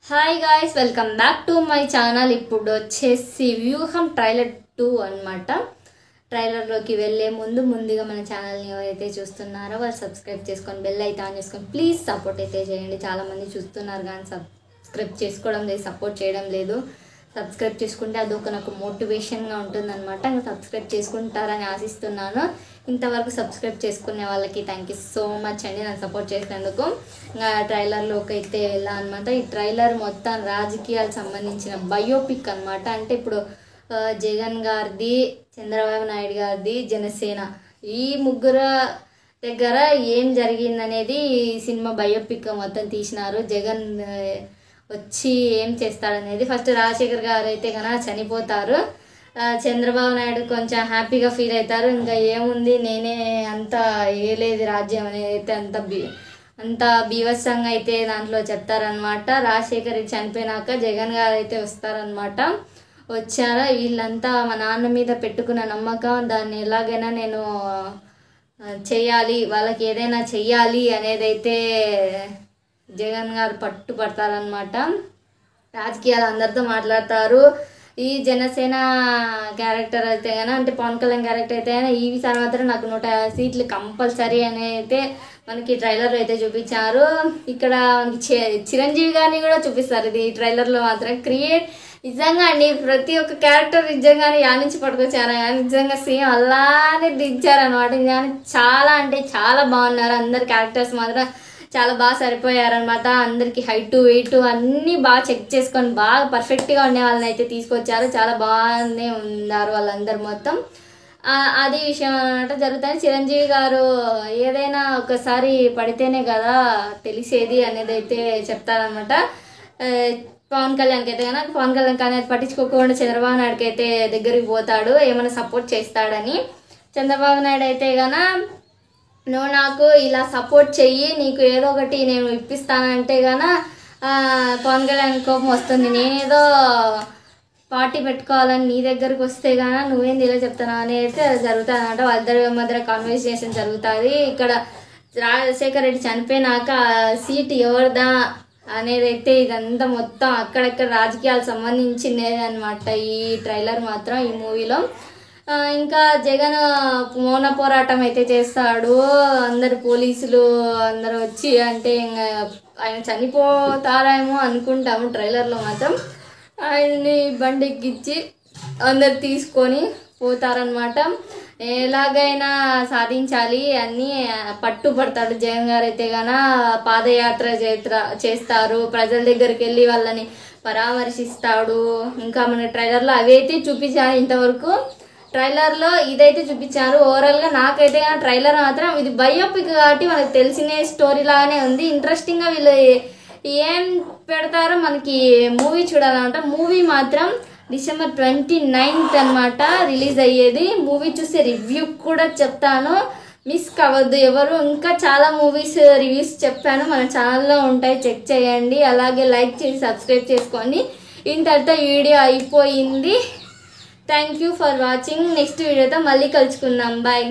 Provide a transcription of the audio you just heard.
Hi guys, welcome back to my channel. ఇప్పుడు వచ్చేసి వ్యూహం ట్రైలర్ 2 అనమాట. ట్రైలర్లోకి వెళ్ళే ముందుగా మన ఛానల్ని ఎవరైతే చూస్తున్నారో వాళ్ళు సబ్స్క్రైబ్ చేసుకొని బెల్ అయితే ఆన్ చేసుకొని ప్లీజ్ సపోర్ట్ అయితే చేయండి. చాలామంది చూస్తున్నారు కానీ సబ్స్క్రైబ్ చేసుకోవడం లేదు, సపోర్ట్ చేయడం లేదు. సబ్స్క్రైబ్ చేసుకుంటే అదొక నాకు మోటివేషన్గా ఉంటుందన్నమాట. ఇంకా సబ్స్క్రైబ్ చేసుకుంటారని ఆశిస్తున్నాను. ఇంతవరకు సబ్స్క్రైబ్ చేసుకునే వాళ్ళకి థ్యాంక్ యూ సో మచ్ అండి, నన్ను సపోర్ట్ చేసినందుకు. ఇంకా ట్రైలర్లోకి అయితే వెళ్ళా అనమాట. ఈ ట్రైలర్ మొత్తం రాజకీయాలకు సంబంధించిన బయోపిక్ అనమాట. అంటే ఇప్పుడు జగన్ గారిది, చంద్రబాబు నాయుడు గారిది, జనసేన ఈ ముగ్గురు దగ్గర ఏం జరిగిందనేది ఈ సినిమా బయోపిక్ మొత్తం తీసినారు. జగన్ వచ్చి ఏం చేస్తాడనేది. ఫస్ట్ రాజశేఖర్ గారు అయితే కనుక చనిపోతారు. చంద్రబాబు నాయుడు కొంచెం హ్యాపీగా ఫీల్ అవుతారు. ఇంకా ఏముంది, నేనే అంతా ఏలేదు రాజ్యం అనేది అయితే అంత బీభత్సంగా అయితే దాంట్లో చెప్తారనమాట. రాజశేఖర్ చనిపోయినాక జగన్ గారు అయితే వస్తారనమాట. వచ్చారా వీళ్ళంతా మా నాన్న మీద పెట్టుకున్న నమ్మకం, దాన్ని ఎలాగైనా నేను చెయ్యాలి, వాళ్ళకి ఏదైనా చెయ్యాలి అనేది అయితే జగన్ గారు పట్టుపడతారనమాట. రాజకీయాలు అందరితో మాట్లాడతారు. ఈ జనసేన క్యారెక్టర్ అయితే కానీ, అంటే పవన్ కళ్యాణ్ క్యారెక్టర్ అయితే కానీ ఈ తర్వాత నాకు 150 సీట్లు కంపల్సరీ అని అయితే మనకి ట్రైలర్లో అయితే చూపించారు. ఇక్కడ మనకి చిరంజీవి గారిని కూడా చూపిస్తారు. ఇది ట్రైలర్లో మాత్రం నిజంగా అండి, ప్రతి ఒక్క క్యారెక్టర్ నిజంగానే యా నుంచి పట్టుకొచ్చారు కానీ నిజంగా సేమ్ అలానే దించారనమాట. నిజంగానే చాలా అంటే చాలా బాగున్నారు. అందరు క్యారెక్టర్స్ మాత్రం చాలా బాగా సరిపోయారనమాట. అందరికి హైట్ వెయిట్ అన్నీ బాగా చెక్ చేసుకొని బాగా పర్ఫెక్ట్గా ఉండే వాళ్ళని అయితే తీసుకొచ్చారు. చాలా బాగానే ఉన్నారు వాళ్ళందరూ మొత్తం. అది విషయం అనమాట జరుగుతుంది. చిరంజీవి గారు ఏదైనా ఒకసారి పడితేనే కదా తెలిసేది అనేది అయితే చెప్తారనమాట. పవన్ కళ్యాణ్కి అయితే కనుక పవన్ కళ్యాణ్ కానీ పట్టించుకోకుండా చంద్రబాబు నాయుడుకి అయితే దగ్గరికి పోతాడు, ఏమైనా సపోర్ట్ చేస్తాడని. చంద్రబాబు నాయుడు అయితే కనుక నువ్వు నాకు ఇలా సపోర్ట్ చెయ్యి, నీకు ఏదో ఒకటి నేను ఇప్పిస్తానంటే గాన పవన్ కళ్యాణ్ కోపం వస్తుంది. నేనేదో పార్టీ పెట్టుకోవాలని నీ దగ్గరకు వస్తే గాన నువ్వేంది ఇలా చెప్తాను అని అయితే జరుగుతుంది అనమాట. వాళ్ళిద్దరి మధ్య కాన్వర్సేషన్ జరుగుతుంది. ఇక్కడ రాజశేఖర్ రెడ్డి చనిపోయినాక సీట్ ఎవరిదా అనేది అయితే ఇదంతా మొత్తం అక్కడక్కడ రాజకీయాలకు సంబంధించినది అనమాట ఈ ట్రైలర్ మాత్రం, ఈ మూవీలో. ఇంకా జగన్ మౌన పోరాటం అయితే చేస్తాడు. అందరు పోలీసులు అందరు వచ్చి అంటే ఇంకా ఆయన చనిపోతారేమో అనుకుంటాము ట్రైలర్లో మాత్రం. ఆయన్ని బండి ఎక్కించి అందరు తీసుకొని పోతారనమాట. ఎలాగైనా సాధించాలి అన్నీ పట్టుబడతాడు జగన్ గారు అయితే గాన. పాదయాత్ర చేస్తారు, ప్రజల దగ్గరికి వెళ్ళి వాళ్ళని పరామర్శిస్తాడు. ఇంకా మన ట్రైలర్లో అవి అయితే చూపించారు. ఇంతవరకు ట్రైలర్లో ఇదైతే చూపించారు. ఓవరాల్గా నాకైతే ట్రైలర్ మాత్రం ఇది బయోపిక్ కాబట్టి మనకు తెలిసిన స్టోరీ లాగానే ఉంది. ఇంట్రెస్టింగ్గా వీళ్ళు ఏం పెడతారో మనకి మూవీ చూడాలన్నమాట. మూవీ మాత్రం December 29th అనమాట రిలీజ్ అయ్యేది. మూవీ చూసి రివ్యూ కూడా చెప్తాను, మిస్ కావద్దు ఎవరు. ఇంకా చాలా మూవీస్ రివ్యూస్ చెప్పాను, మన ఛానల్లో ఉంటాయి, చెక్ చేయండి. అలాగే లైక్ చేసి సబ్స్క్రైబ్ చేసుకోండి. ఇంతటితో వీడియో అయిపోయింది. Thank you for watching. Next వీడియోతో మళ్ళీ కలుసుకుందాం. బాయ్.